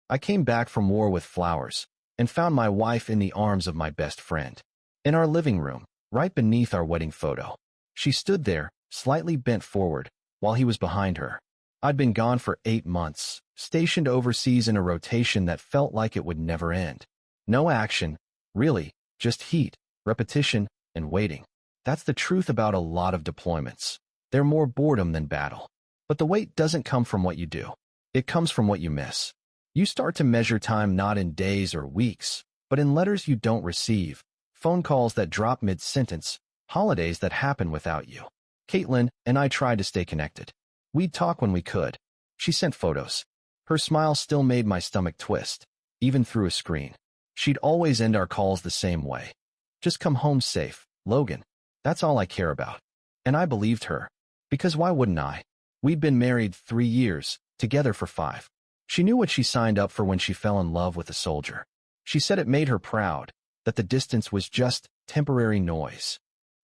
I came back from war with flowers and found my wife in the arms of my best friend. In our living room, right beneath our wedding photo. She stood there, slightly bent forward, while he was behind her. I'd been gone for 8 months, stationed overseas in a rotation that felt like it would never end. No action, really, just heat, repetition, and waiting. That's the truth about a lot of deployments. They're more boredom than battle. But the weight doesn't come from what you do. It comes from what you miss. You start to measure time not in days or weeks, but in letters you don't receive, phone calls that drop mid-sentence, holidays that happen without you. Caitlin and I tried to stay connected. We'd talk when we could. She sent photos. Her smile still made my stomach twist, even through a screen. She'd always end our calls the same way. Just come home safe, Logan. That's all I care about. And I believed her. Because why wouldn't I? We'd been married 3 years, together for 5. She knew what she signed up for when she fell in love with a soldier. She said it made her proud, that the distance was just temporary noise.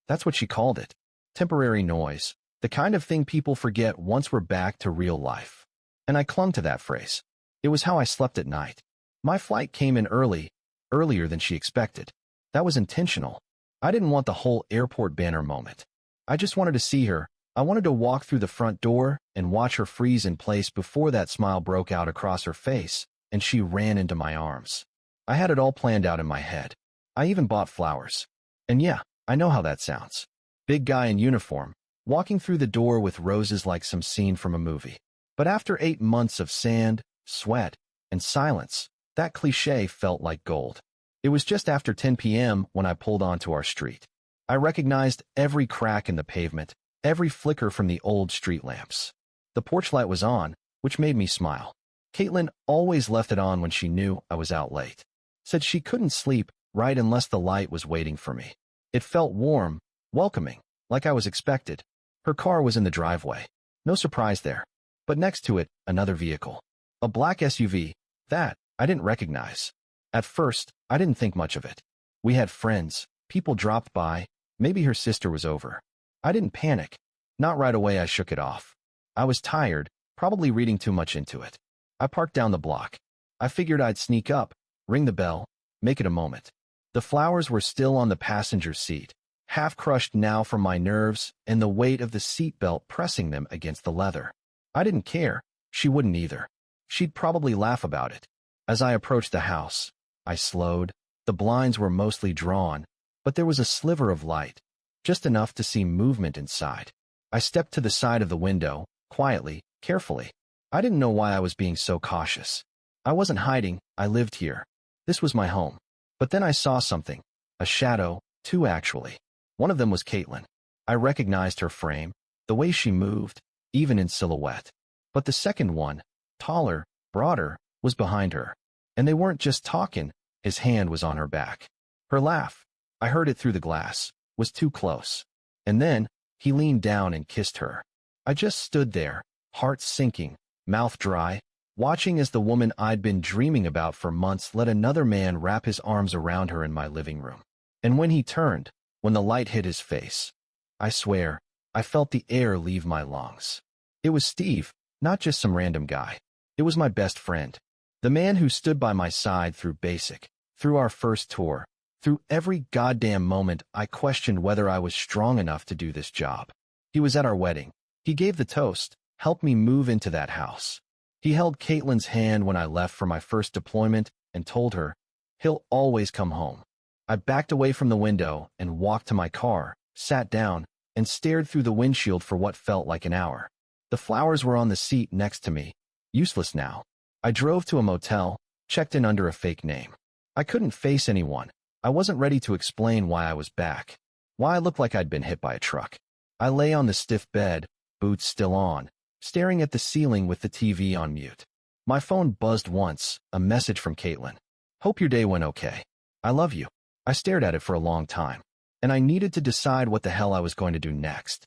That's what she called it. Temporary noise. The kind of thing people forget once we're back to real life. And I clung to that phrase. It was how I slept at night. My flight came in early, earlier than she expected. That was intentional. I didn't want the whole airport banner moment. I just wanted to see her. I wanted to walk through the front door and watch her freeze in place before that smile broke out across her face and she ran into my arms. I had it all planned out in my head. I even bought flowers. And yeah, I know how that sounds. Big guy in uniform, walking through the door with roses like some scene from a movie. But after 8 months of sand, sweat, and silence, that cliché felt like gold. It was just after 10 p.m. when I pulled onto our street. I recognized every crack in the pavement, every flicker from the old street lamps. The porch light was on, which made me smile. Caitlin always left it on when she knew I was out late. Said she couldn't sleep right unless the light was waiting for me. It felt warm, welcoming, like I was expected. Her car was in the driveway. No surprise there. But next to it, another vehicle. A black SUV. That I didn't recognize. At first, I didn't think much of it. We had friends. People dropped by. Maybe her sister was over. I didn't panic. Not right away. I shook it off. I was tired, probably reading too much into it. I parked down the block. I figured I'd sneak up, ring the bell, make it a moment. The flowers were still on the passenger seat, half crushed now from my nerves and the weight of the seatbelt pressing them against the leather. I didn't care. She wouldn't either. She'd probably laugh about it. As I approached the house, I slowed. The blinds were mostly drawn, but there was a sliver of light, just enough to see movement inside. I stepped to the side of the window, quietly, carefully. I didn't know why I was being so cautious. I wasn't hiding. I lived here. This was my home. But then I saw something. A shadow, 2 actually. One of them was Caitlin. I recognized her frame, the way she moved, even in silhouette. But the second one, taller, broader, was behind her. And they weren't just talking. His hand was on her back. Her laugh, I heard it through the glass, was too close. And then, he leaned down and kissed her. I just stood there, heart sinking, mouth dry, watching as the woman I'd been dreaming about for months let another man wrap his arms around her in my living room. And when he turned, when the light hit his face, I swear, I felt the air leave my lungs. It was Steve, not just some random guy. It was my best friend. The man who stood by my side through basic, through our first tour, through every goddamn moment I questioned whether I was strong enough to do this job. He was at our wedding. He gave the toast, helped me move into that house. He held Caitlin's hand when I left for my first deployment and told her, he'll always come home. I backed away from the window and walked to my car, sat down, and stared through the windshield for what felt like an hour. The flowers were on the seat next to me, useless now. I drove to a motel, checked in under a fake name. I couldn't face anyone. I wasn't ready to explain why I was back, why I looked like I'd been hit by a truck. I lay on the stiff bed, boots still on, staring at the ceiling with the TV on mute. My phone buzzed once, a message from Caitlin. Hope your day went okay. I love you. I stared at it for a long time, and I needed to decide what the hell I was going to do next.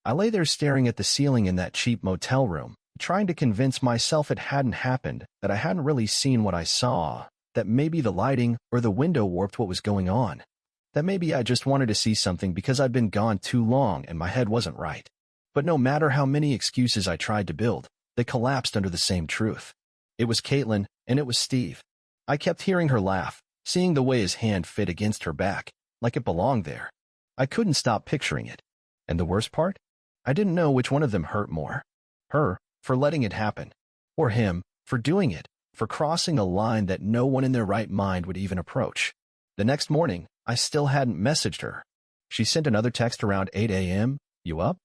I lay there staring at the ceiling in that cheap motel room, trying to convince myself it hadn't happened, that I hadn't really seen what I saw, that maybe the lighting or the window warped what was going on, that maybe I just wanted to see something because I'd been gone too long and my head wasn't right. But no matter how many excuses I tried to build, they collapsed under the same truth. It was Caitlin, and it was Steve. I kept hearing her laugh, seeing the way his hand fit against her back, like it belonged there. I couldn't stop picturing it. And the worst part? I didn't know which one of them hurt more. Her, for letting it happen, or him, for doing it, for crossing a line that no one in their right mind would even approach. The next morning, I still hadn't messaged her. She sent another text around 8 a.m., "You up?"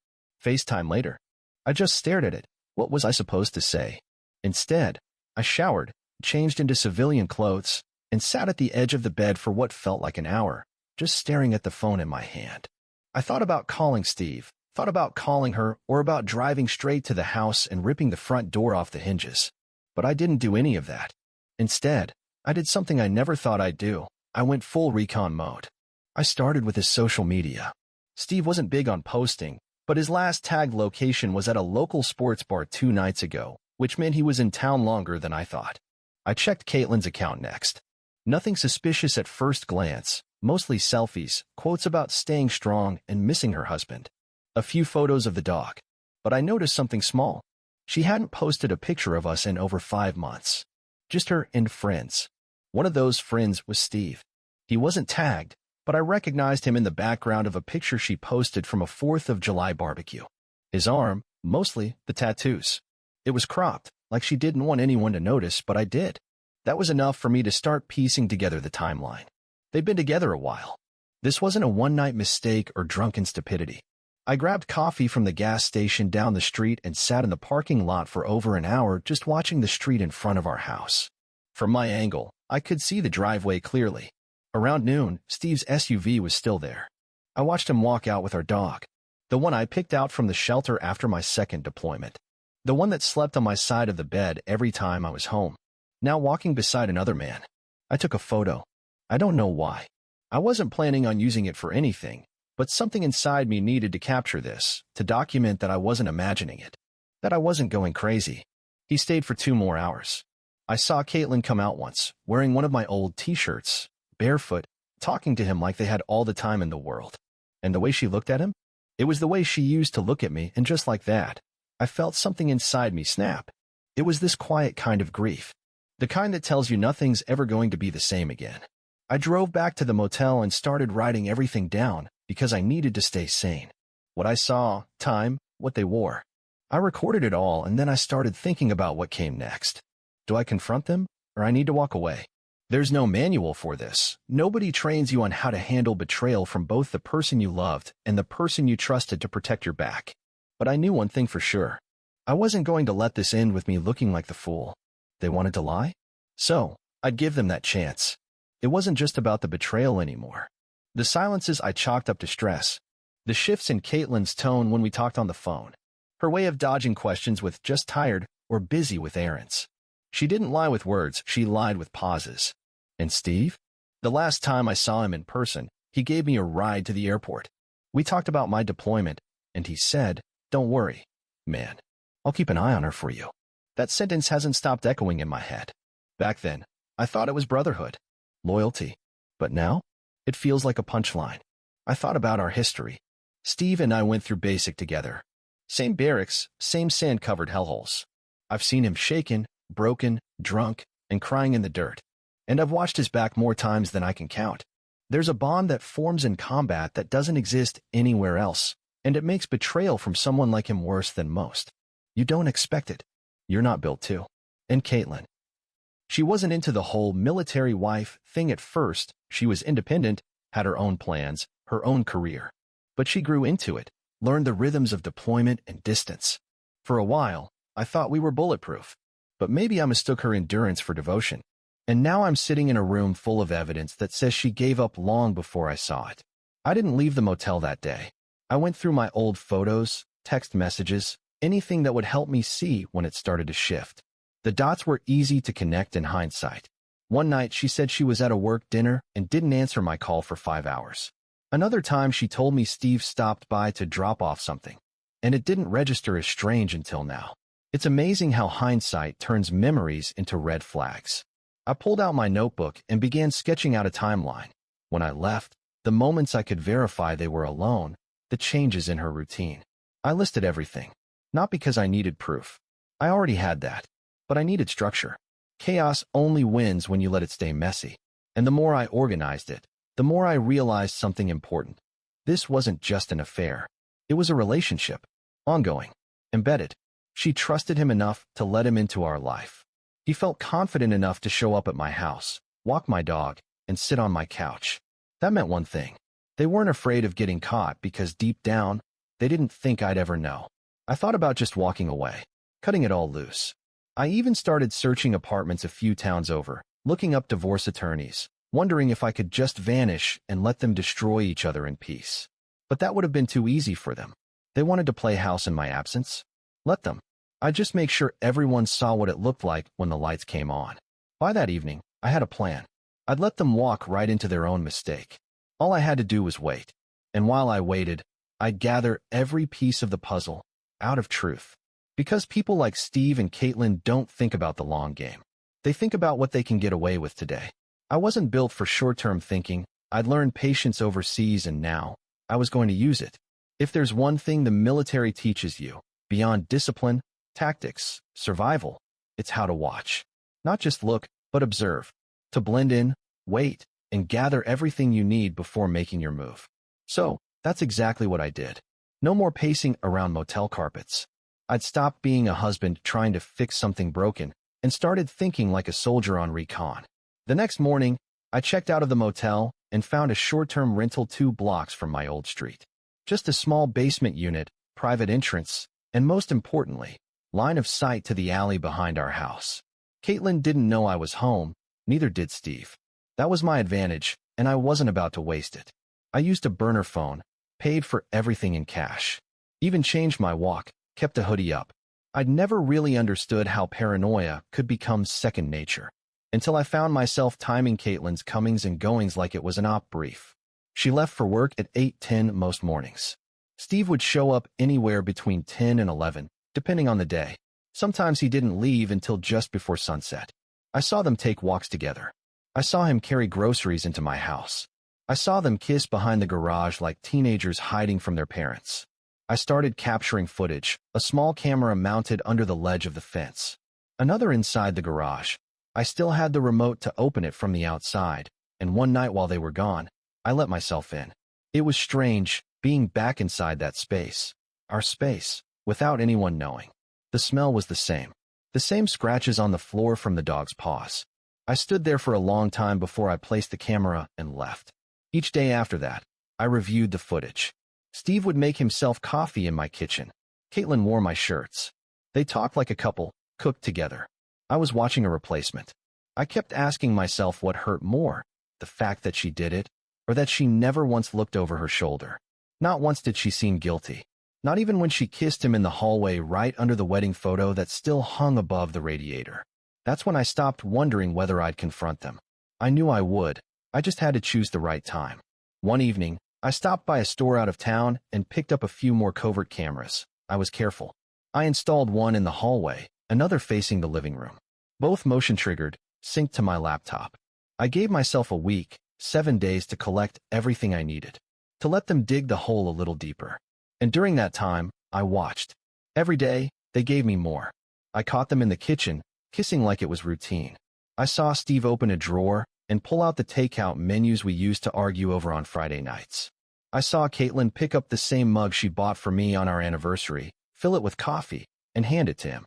FaceTime later. I just stared at it. What was I supposed to say? Instead, I showered, changed into civilian clothes, and sat at the edge of the bed for what felt like an hour, just staring at the phone in my hand. I thought about calling Steve, thought about calling her, or about driving straight to the house and ripping the front door off the hinges. But I didn't do any of that. Instead, I did something I never thought I'd do. I went full recon mode. I started with his social media. Steve wasn't big on posting, but his last tagged location was at a local sports bar 2 nights ago, which meant he was in town longer than I thought. I checked Caitlin's account next. Nothing suspicious at first glance, mostly selfies, quotes about staying strong and missing her husband. A few photos of the dog. But I noticed something small. She hadn't posted a picture of us in over 5 months. Just her and friends. One of those friends was Steve. He wasn't tagged, but I recognized him in the background of a picture she posted from a 4th of July barbecue. His arm, mostly the tattoos. It was cropped, like she didn't want anyone to notice, but I did. That was enough for me to start piecing together the timeline. They'd been together a while. This wasn't a one-night mistake or drunken stupidity. I grabbed coffee from the gas station down the street and sat in the parking lot for over an hour just watching the street in front of our house. From my angle, I could see the driveway clearly. Around noon, Steve's SUV was still there. I watched him walk out with our dog, the one I picked out from the shelter after my second deployment, the one that slept on my side of the bed every time I was home, now walking beside another man. I took a photo. I don't know why. I wasn't planning on using it for anything, but something inside me needed to capture this, to document that I wasn't imagining it, that I wasn't going crazy. He stayed for 2 more hours. I saw Caitlin come out once, wearing one of my old t-shirts, barefoot, talking to him like they had all the time in the world. And the way she looked at him? It was the way she used to look at me, and just like that, I felt something inside me snap. It was this quiet kind of grief. The kind that tells you nothing's ever going to be the same again. I drove back to the motel and started writing everything down because I needed to stay sane. What I saw, time, what they wore. I recorded it all, and then I started thinking about what came next. Do I confront them, or I need to walk away? There's no manual for this. Nobody trains you on how to handle betrayal from both the person you loved and the person you trusted to protect your back. But I knew one thing for sure. I wasn't going to let this end with me looking like the fool. They wanted to lie? So, I'd give them that chance. It wasn't just about the betrayal anymore. The silences I chalked up to stress. The shifts in Caitlin's tone when we talked on the phone. Her way of dodging questions with "just tired" or "busy with errands." She didn't lie with words, she lied with pauses. And Steve? The last time I saw him in person, he gave me a ride to the airport. We talked about my deployment, and he said, "Don't worry, man. I'll keep an eye on her for you." That sentence hasn't stopped echoing in my head. Back then, I thought it was brotherhood, loyalty. But now, it feels like a punchline. I thought about our history. Steve and I went through basic together. Same barracks, same sand-covered hellholes. I've seen him shaken, broken, drunk, and crying in the dirt. And I've watched his back more times than I can count. There's a bond that forms in combat that doesn't exist anywhere else, and it makes betrayal from someone like him worse than most. You don't expect it. You're not built to. And Caitlin. She wasn't into the whole military wife thing at first. She was independent, had her own plans, her own career. But she grew into it, learned the rhythms of deployment and distance. For a while, I thought we were bulletproof. But maybe I mistook her endurance for devotion. And now I'm sitting in a room full of evidence that says she gave up long before I saw it. I didn't leave the motel that day. I went through my old photos, text messages, anything that would help me see when it started to shift. The dots were easy to connect in hindsight. One night she said she was at a work dinner and didn't answer my call for 5 hours. Another time she told me Steve stopped by to drop off something, and it didn't register as strange until now. It's amazing how hindsight turns memories into red flags. I pulled out my notebook and began sketching out a timeline. When I left, the moments I could verify they were alone, the changes in her routine. I listed everything. Not because I needed proof. I already had that. But I needed structure. Chaos only wins when you let it stay messy. And the more I organized it, the more I realized something important. This wasn't just an affair. It was a relationship. Ongoing. Embedded. She trusted him enough to let him into our life. He felt confident enough to show up at my house, walk my dog, and sit on my couch. That meant one thing. They weren't afraid of getting caught because deep down, they didn't think I'd ever know. I thought about just walking away, cutting it all loose. I even started searching apartments a few towns over, looking up divorce attorneys, wondering if I could just vanish and let them destroy each other in peace. But that would have been too easy for them. They wanted to play house in my absence. Let them. I'd just make sure everyone saw what it looked like when the lights came on. By that evening, I had a plan. I'd let them walk right into their own mistake. All I had to do was wait. And while I waited, I'd gather every piece of the puzzle out of truth. Because people like Steve and Caitlin don't think about the long game. They think about what they can get away with today. I wasn't built for short-term thinking. I'd learned patience overseas, and now I was going to use it. If there's one thing the military teaches you, beyond discipline, tactics, survival, it's how to watch. Not just look, but observe. To blend in, wait, and gather everything you need before making your move. So, that's exactly what I did. No more pacing around motel carpets. I'd stopped being a husband trying to fix something broken and started thinking like a soldier on recon. The next morning, I checked out of the motel and found a short-term rental 2 blocks from my old street. Just a small basement unit, private entrance, and most importantly, line of sight to the alley behind our house. Caitlin didn't know I was home, neither did Steve. That was my advantage, and I wasn't about to waste it. I used a burner phone, paid for everything in cash. Even changed my walk, kept a hoodie up. I'd never really understood how paranoia could become second nature, until I found myself timing Caitlin's comings and goings like it was an op brief. She left for work at 8:10 most mornings. Steve would show up anywhere between 10 and 11, depending on the day. Sometimes he didn't leave until just before sunset. I saw them take walks together. I saw him carry groceries into my house. I saw them kiss behind the garage like teenagers hiding from their parents. I started capturing footage, a small camera mounted under the ledge of the fence. Another inside the garage. I still had the remote to open it from the outside, and one night while they were gone, I let myself in. It was strange, being back inside that space. Our space, without anyone knowing. The smell was the same scratches on the floor from the dog's paws. I stood there for a long time before I placed the camera and left. Each day after that, I reviewed the footage. Steve would make himself coffee in my kitchen. Caitlin wore my shirts. They talked like a couple, cooked together. I was watching a replacement. I kept asking myself what hurt more, the fact that she did it, or that she never once looked over her shoulder. Not once did she seem guilty. Not even when she kissed him in the hallway right under the wedding photo that still hung above the radiator. That's when I stopped wondering whether I'd confront them. I knew I would. I just had to choose the right time. One evening, I stopped by a store out of town and picked up a few more covert cameras. I was careful. I installed one in the hallway, another facing the living room. Both motion-triggered, synced to my laptop. I gave myself a week, 7 days to collect everything I needed, to let them dig the hole a little deeper. And during that time, I watched. Every day, they gave me more. I caught them in the kitchen, kissing like it was routine. I saw Steve open a drawer and pull out the takeout menus we used to argue over on Friday nights. I saw Caitlin pick up the same mug she bought for me on our anniversary, fill it with coffee, and hand it to him.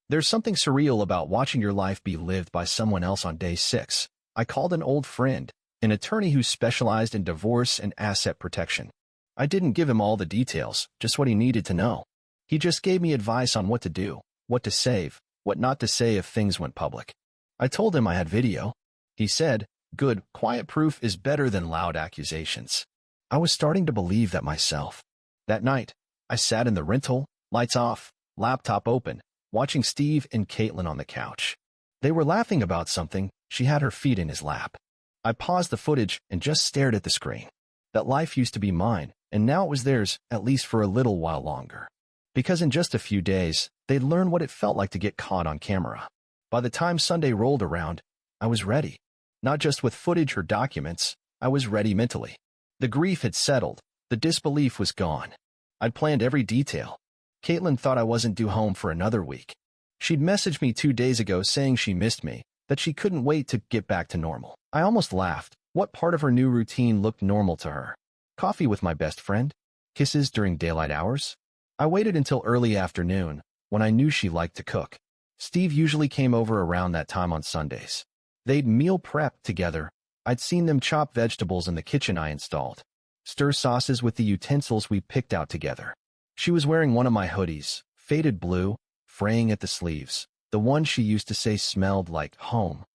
There's something surreal about watching your life be lived by someone else on day 6. I called an old friend, an attorney who specialized in divorce and asset protection. I didn't give him all the details, just what he needed to know. He just gave me advice on what to do, what to save, what not to say if things went public. I told him I had video. He said, "Good, quiet proof is better than loud accusations." I was starting to believe that myself. That night, I sat in the rental, lights off, laptop open, watching Steve and Caitlin on the couch. They were laughing about something. She had her feet in his lap. I paused the footage and just stared at the screen. That life used to be mine, and now it was theirs, at least for a little while longer. Because in just a few days, they'd learn what it felt like to get caught on camera. By the time Sunday rolled around, I was ready. Not just with footage or documents, I was ready mentally. The grief had settled. The disbelief was gone. I'd planned every detail. Caitlin thought I wasn't due home for another week. She'd messaged me 2 days ago saying she missed me, that she couldn't wait to get back to normal. I almost laughed. What part of her new routine looked normal to her? Coffee with my best friend? Kisses during daylight hours? I waited until early afternoon, when I knew she liked to cook. Steve usually came over around that time on Sundays. They'd meal prep together. I'd seen them chop vegetables in the kitchen I installed, stir sauces with the utensils we picked out together. She was wearing one of my hoodies, faded blue, fraying at the sleeves, the one she used to say smelled like home.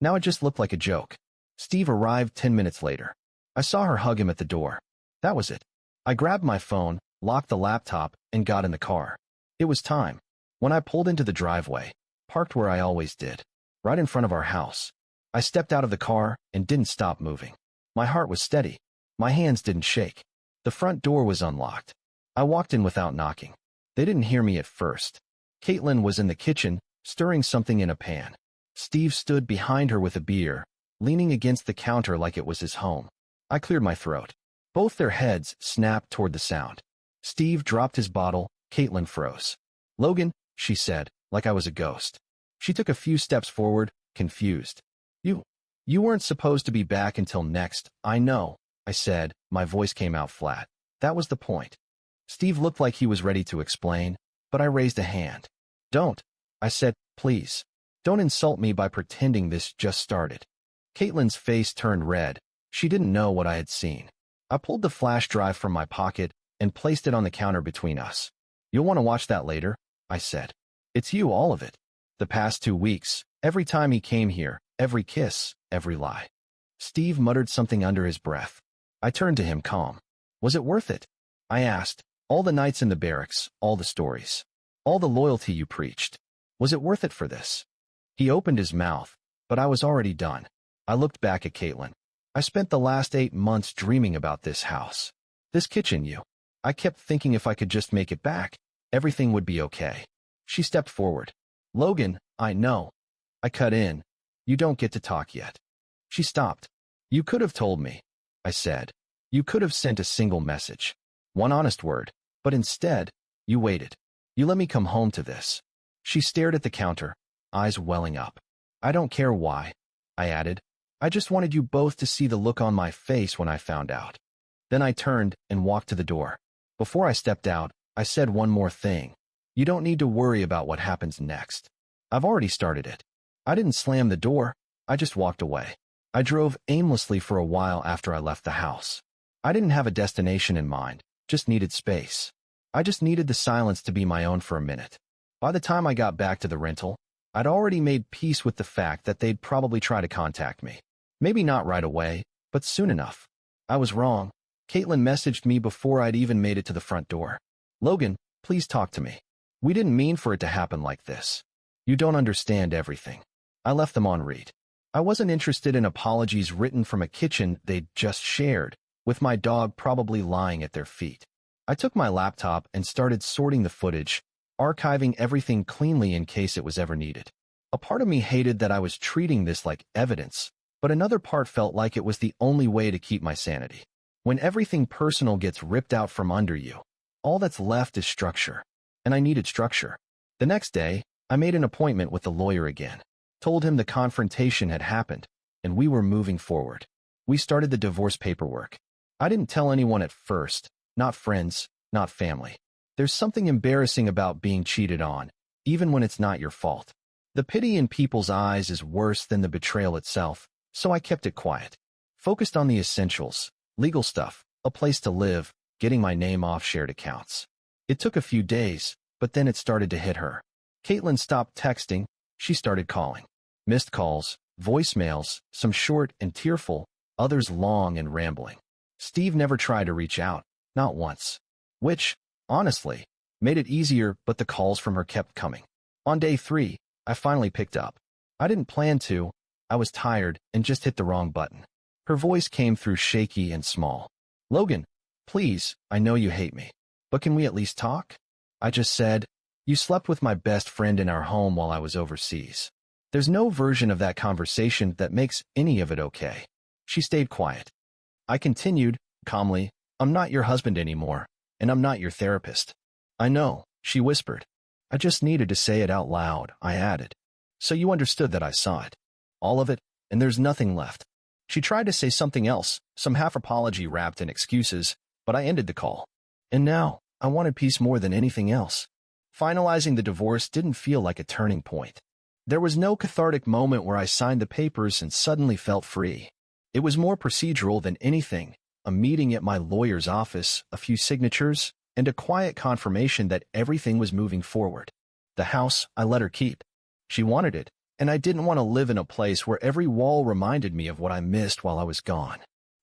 Now it just looked like a joke. Steve arrived 10 minutes later. I saw her hug him at the door. That was it. I grabbed my phone, locked the laptop, and got in the car. It was time. When I pulled into the driveway, parked where I always did, right in front of our house, I stepped out of the car and didn't stop moving. My heart was steady. My hands didn't shake. The front door was unlocked. I walked in without knocking. They didn't hear me at first. Caitlin was in the kitchen, stirring something in a pan. Steve stood behind her with a beer, leaning against the counter like it was his home. I cleared my throat. Both their heads snapped toward the sound. Steve dropped his bottle. Caitlin froze. "Logan," she said, like I was a ghost. She took a few steps forward, confused. You weren't supposed to be back until next." "I know," I said. My voice came out flat. That was the point. Steve looked like he was ready to explain, but I raised a hand. "Don't," I said, "please. Don't insult me by pretending this just started." Caitlin's face turned red. She didn't know what I had seen. I pulled the flash drive from my pocket and placed it on the counter between us. "You'll want to watch that later," I said. "It's you, all of it. The past 2 weeks, every time he came here, every kiss, every lie." Steve muttered something under his breath. I turned to him calm. "Was it worth it?" I asked. "All the nights in the barracks, all the stories, all the loyalty you preached. Was it worth it for this?" He opened his mouth, but I was already done. I looked back at Caitlin. "I spent the last 8 months dreaming about this house. This kitchen, you. I kept thinking if I could just make it back, everything would be okay." She stepped forward. "Logan, I know." I cut in. "You don't get to talk yet." She stopped. "You could have told me," I said. "You could have sent a single message. One honest word. But instead, you waited. You let me come home to this." She stared at the counter, eyes welling up. "I don't care why," I added. "I just wanted you both to see the look on my face when I found out." Then I turned and walked to the door. Before I stepped out, I said one more thing. "You don't need to worry about what happens next. I've already started it." I didn't slam the door. I just walked away. I drove aimlessly for a while after I left the house. I didn't have a destination in mind, just needed space. I just needed the silence to be my own for a minute. By the time I got back to the rental, I'd already made peace with the fact that they'd probably try to contact me. Maybe not right away, but soon enough. I was wrong. Caitlin messaged me before I'd even made it to the front door. "Logan, please talk to me. We didn't mean for it to happen like this. You don't understand everything." I left them on read. I wasn't interested in apologies written from a kitchen they'd just shared, with my dog probably lying at their feet. I took my laptop and started sorting the footage, archiving everything cleanly in case it was ever needed. A part of me hated that I was treating this like evidence, but another part felt like it was the only way to keep my sanity. When everything personal gets ripped out from under you, all that's left is structure. And I needed structure. The next day, I made an appointment with the lawyer again, told him the confrontation had happened, and we were moving forward. We started the divorce paperwork. I didn't tell anyone at first, not friends, not family. There's something embarrassing about being cheated on, even when it's not your fault. The pity in people's eyes is worse than the betrayal itself, so I kept it quiet. Focused on the essentials, legal stuff, a place to live, getting my name off shared accounts. It took a few days, but then it started to hit her. Caitlin stopped texting. She started calling. Missed calls, voicemails, some short and tearful, others long and rambling. Steve never tried to reach out, not once. Which, honestly, made it easier, but the calls from her kept coming. On day 3, I finally picked up. I didn't plan to. I was tired and just hit the wrong button. Her voice came through shaky and small. "Logan, please, I know you hate me, but can we at least talk?" I just said, "You slept with my best friend in our home while I was overseas." There's no version of that conversation that makes any of it okay. She stayed quiet. I continued, calmly, "I'm not your husband anymore, and I'm not your therapist." "I know," she whispered. "I just needed to say it out loud," I added. "So you understood that I saw it." All of it, and there's nothing left. She tried to say something else, some half-apology wrapped in excuses, but I ended the call. And now, I wanted peace more than anything else. Finalizing the divorce didn't feel like a turning point. There was no cathartic moment where I signed the papers and suddenly felt free. It was more procedural than anything, a meeting at my lawyer's office, a few signatures, and a quiet confirmation that everything was moving forward. The house, I let her keep. She wanted it, and I didn't want to live in a place where every wall reminded me of what I missed while I was gone.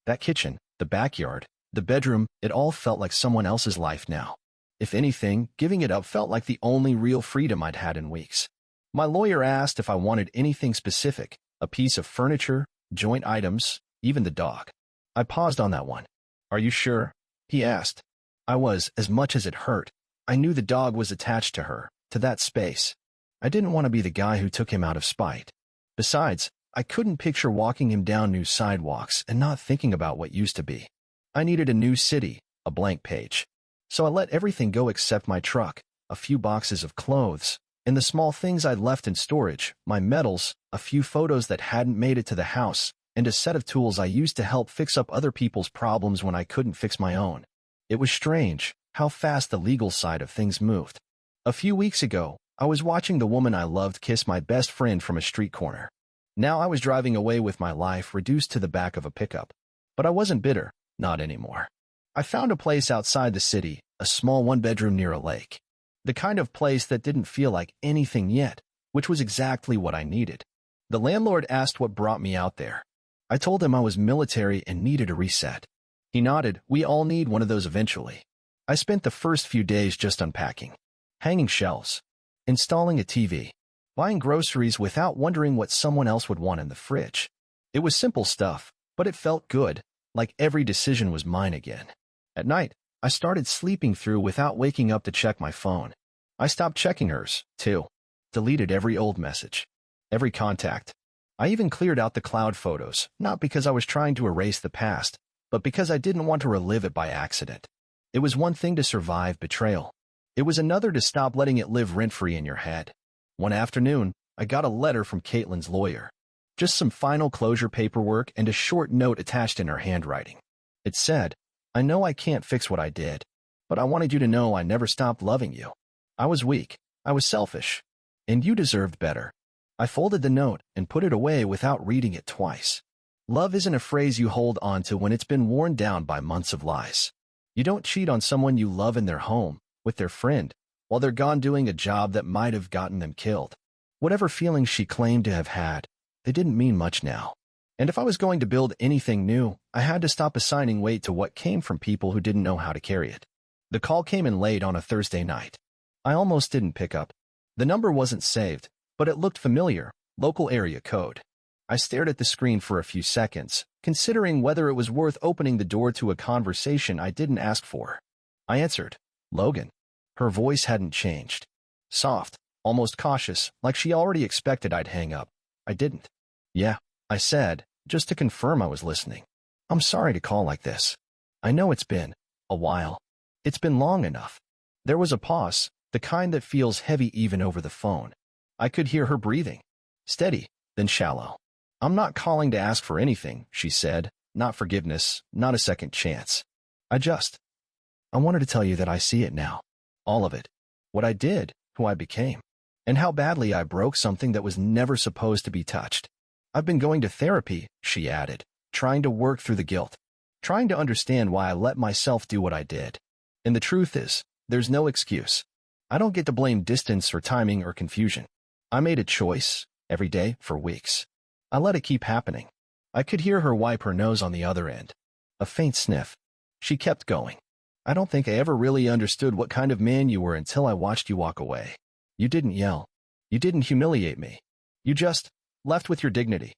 That kitchen, the backyard, the bedroom, it all felt like someone else's life now. If anything, giving it up felt like the only real freedom I'd had in weeks. My lawyer asked if I wanted anything specific, a piece of furniture, joint items, even the dog. I paused on that one. Are you sure? He asked. I was, as much as it hurt. I knew the dog was attached to her, to that space. I didn't want to be the guy who took him out of spite. Besides, I couldn't picture walking him down new sidewalks and not thinking about what used to be. I needed a new city, a blank page. So I let everything go except my truck, a few boxes of clothes, and the small things I'd left in storage, my medals, a few photos that hadn't made it to the house, and a set of tools I used to help fix up other people's problems when I couldn't fix my own. It was strange how fast the legal side of things moved. A few weeks ago, I was watching the woman I loved kiss my best friend from a street corner. Now I was driving away with my life reduced to the back of a pickup. But I wasn't bitter, not anymore. I found a place outside the city, a small one-bedroom near a lake. The kind of place that didn't feel like anything yet, which was exactly what I needed. The landlord asked what brought me out there. I told him I was military and needed a reset. He nodded. We all need one of those eventually. I spent the first few days just unpacking, hanging shelves, installing a TV, buying groceries without wondering what someone else would want in the fridge. It was simple stuff, but it felt good, like every decision was mine again. At night, I started sleeping through without waking up to check my phone. I stopped checking hers, too. Deleted every old message, every contact. I even cleared out the cloud photos, not because I was trying to erase the past, but because I didn't want to relive it by accident. It was one thing to survive betrayal. It was another to stop letting it live rent-free in your head. One afternoon, I got a letter from Caitlin's lawyer. Just some final closure paperwork and a short note attached in her handwriting. It said, I know I can't fix what I did, but I wanted you to know I never stopped loving you. I was weak, I was selfish, and you deserved better. I folded the note and put it away without reading it twice. Love isn't a phrase you hold on to when it's been worn down by months of lies. You don't cheat on someone you love in their home, with their friend, while they're gone doing a job that might have gotten them killed. Whatever feelings she claimed to have had, they didn't mean much now. And if I was going to build anything new, I had to stop assigning weight to what came from people who didn't know how to carry it. The call came in late on a Thursday night. I almost didn't pick up. The number wasn't saved, but it looked familiar, local area code. I stared at the screen for a few seconds, considering whether it was worth opening the door to a conversation I didn't ask for. I answered, Logan. Her voice hadn't changed. Soft, almost cautious, like she already expected I'd hang up. I didn't. Yeah, I said, just to confirm I was listening. I'm sorry to call like this. I know it's been a while. It's been long enough. There was a pause, the kind that feels heavy even over the phone. I could hear her breathing. Steady, then shallow. I'm not calling to ask for anything, she said. Not forgiveness, not a second chance. I wanted to tell you that I see it now. All of it. What I did, who I became, and how badly I broke something that was never supposed to be touched. I've been going to therapy, she added, trying to work through the guilt, trying to understand why I let myself do what I did. And the truth is, there's no excuse. I don't get to blame distance or timing or confusion. I made a choice, every day, for weeks. I let it keep happening. I could hear her wipe her nose on the other end. A faint sniff. She kept going. I don't think I ever really understood what kind of man you were until I watched you walk away. You didn't yell. You didn't humiliate me. You just left with your dignity.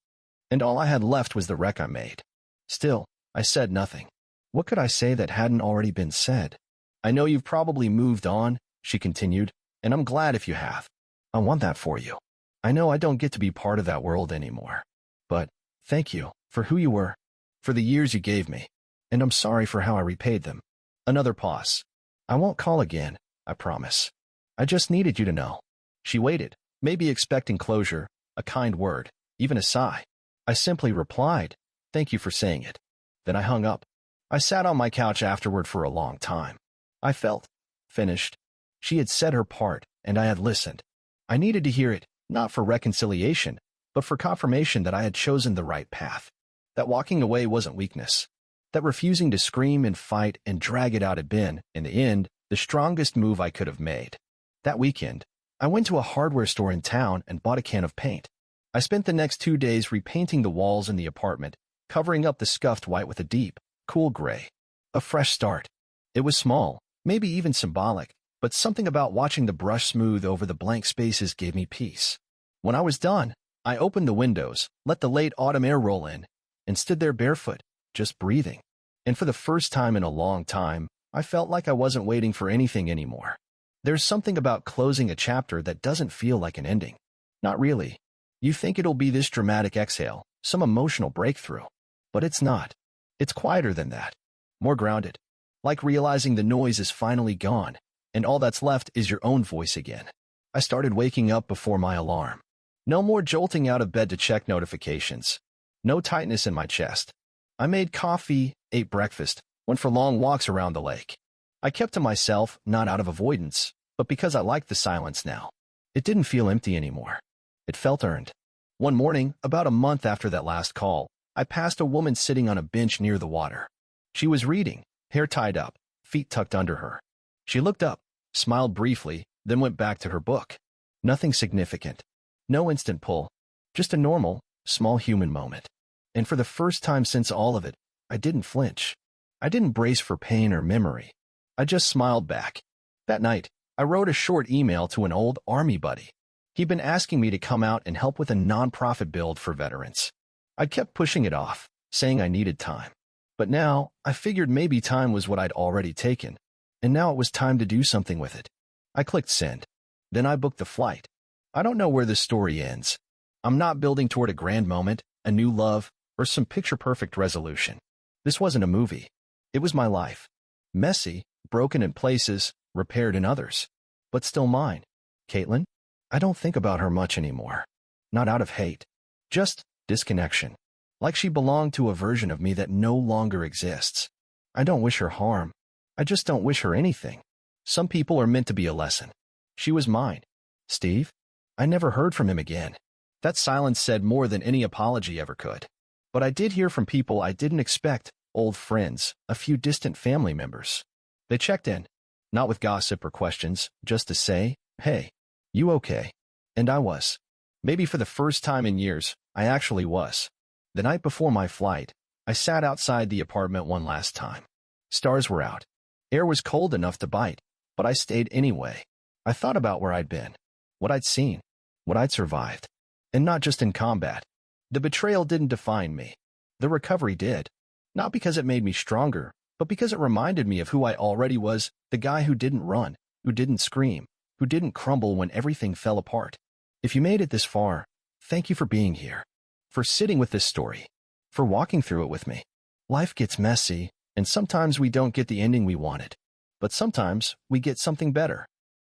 And all I had left was the wreck I made. Still, I said nothing. What could I say that hadn't already been said? I know you've probably moved on, she continued, and I'm glad if you have. I want that for you. I know I don't get to be part of that world anymore. But thank you for who you were, for the years you gave me, and I'm sorry for how I repaid them. Another pause. I won't call again, I promise. I just needed you to know. She waited, maybe expecting closure, a kind word, even a sigh. I simply replied, "Thank you for saying it." Then I hung up. I sat on my couch afterward for a long time. I felt finished. She had said her part, and I had listened. I needed to hear it, not for reconciliation, but for confirmation that I had chosen the right path. That walking away wasn't weakness. That refusing to scream and fight and drag it out had been, in the end, the strongest move I could have made. That weekend, I went to a hardware store in town and bought a can of paint. I spent the next 2 days repainting the walls in the apartment, covering up the scuffed white with a deep, cool gray. A fresh start. It was small, maybe even symbolic, but something about watching the brush smooth over the blank spaces gave me peace. When I was done, I opened the windows, let the late autumn air roll in, and stood there barefoot, just breathing. And for the first time in a long time, I felt like I wasn't waiting for anything anymore. There's something about closing a chapter that doesn't feel like an ending. Not really. You think it'll be this dramatic exhale, some emotional breakthrough. But it's not. It's quieter than that. More grounded. Like realizing the noise is finally gone, and all that's left is your own voice again. I started waking up before my alarm. No more jolting out of bed to check notifications. No tightness in my chest. I made coffee, ate breakfast, went for long walks around the lake. I kept to myself, not out of avoidance, but because I liked the silence now. It didn't feel empty anymore. It felt earned. One morning, about a month after that last call, I passed a woman sitting on a bench near the water. She was reading, hair tied up, feet tucked under her. She looked up, smiled briefly, then went back to her book. Nothing significant. No instant pull. Just a normal, small human moment. And for the first time since all of it, I didn't flinch. I didn't brace for pain or memory. I just smiled back. That night, I wrote a short email to an old army buddy. He'd been asking me to come out and help with a nonprofit build for veterans. I kept pushing it off, saying I needed time. But now, I figured maybe time was what I'd already taken, and now it was time to do something with it. I clicked send. Then I booked the flight. I don't know where this story ends. I'm not building toward a grand moment, a new love, or some picture-perfect resolution. This wasn't a movie. It was my life. Messy, broken in places, repaired in others. But still mine. Caitlin? I don't think about her much anymore. Not out of hate. Just disconnection. Like she belonged to a version of me that no longer exists. I don't wish her harm. I just don't wish her anything. Some people are meant to be a lesson. She was mine. Steve? I never heard from him again. That silence said more than any apology ever could. But I did hear from people I didn't expect, old friends, a few distant family members. They checked in, not with gossip or questions, just to say, "Hey, you okay?" And I was. Maybe for the first time in years, I actually was. The night before my flight, I sat outside the apartment one last time. Stars were out. Air was cold enough to bite, but I stayed anyway. I thought about where I'd been, what I'd seen, what I'd survived. And not just in combat. The betrayal didn't define me. The recovery did. Not because it made me stronger, but because it reminded me of who I already was, the guy who didn't run, who didn't scream, who didn't crumble when everything fell apart. If you made it this far, thank you for being here, for sitting with this story, for walking through it with me. Life gets messy, and sometimes we don't get the ending we wanted. But sometimes we get something better.